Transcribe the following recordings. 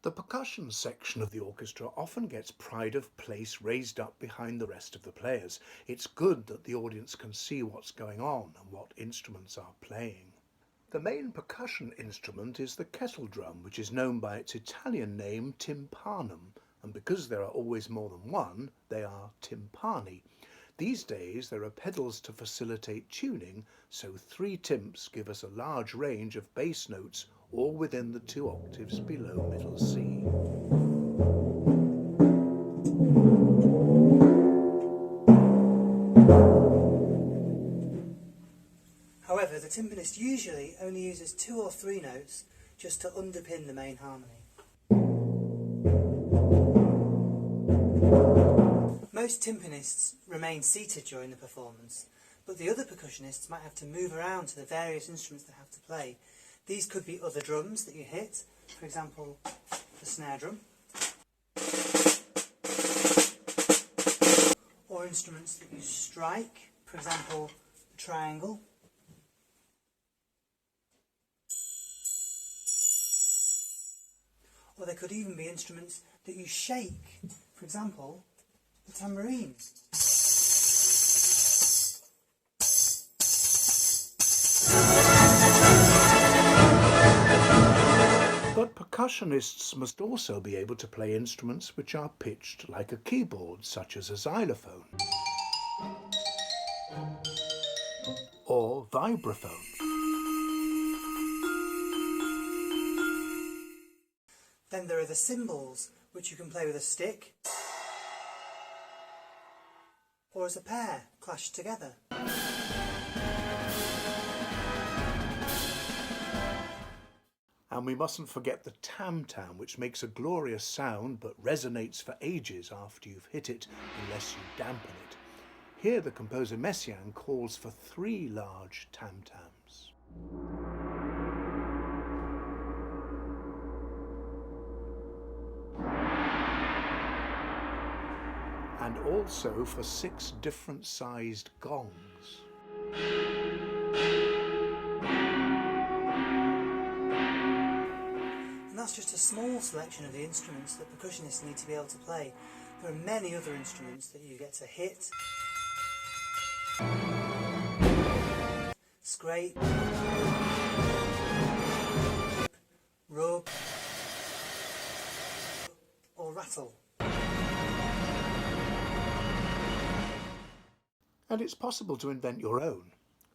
The percussion section of the orchestra often gets pride of place raised up behind the rest of the players. It's good that the audience can see what's going on and what instruments are playing. The main percussion instrument is the kettle drum, which is known by its Italian name tympanum, and because there are always more than one, they are timpani. These days there are pedals to facilitate tuning, so 3 timps give us a large range of bass notes, all within the 2 octaves below middle C. However, the timpanist usually only uses 2 or 3 notes just to underpin the main harmony. Most timpanists remain seated during the performance, but the other percussionists might have to move around to the various instruments they have to play. These could be other drums that you hit, for example, the snare drum, or instruments that you strike, for example, the triangle, or there could even be instruments that you shake, for example, the tambourine. But percussionists must also be able to play instruments which are pitched like a keyboard, such as a xylophone or vibraphone. Then there are the cymbals, which you can play with a stick or as a pair clashed together. And we mustn't forget the tam-tam, which makes a glorious sound but resonates for ages after you've hit it unless you dampen it. Here the composer Messiaen calls for 3 large tam-tams. And also for 6 different sized gongs. And that's just a small selection of the instruments that percussionists need to be able to play. There are many other instruments that you get to hit, scrape, rub, or rattle. And it's possible to invent your own.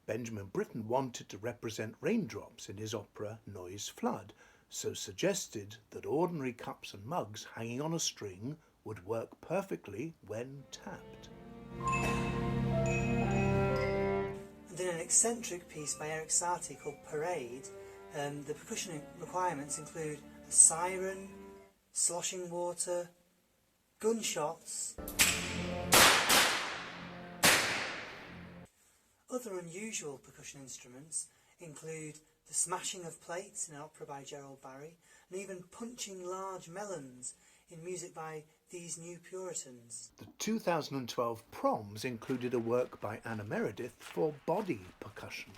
Benjamin Britten wanted to represent raindrops in his opera Noise Flood, so suggested that ordinary cups and mugs hanging on a string would work perfectly when tapped. And in an eccentric piece by Eric Satie called Parade, the percussion requirements include a siren, sloshing water, gunshots. Other unusual percussion instruments include the smashing of plates in an opera by Gerald Barry, and even punching large melons in music by These New Puritans. The 2012 proms included a work by Anna Meredith for body percussion.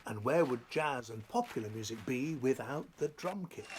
And where would jazz and popular music be without the drum kit?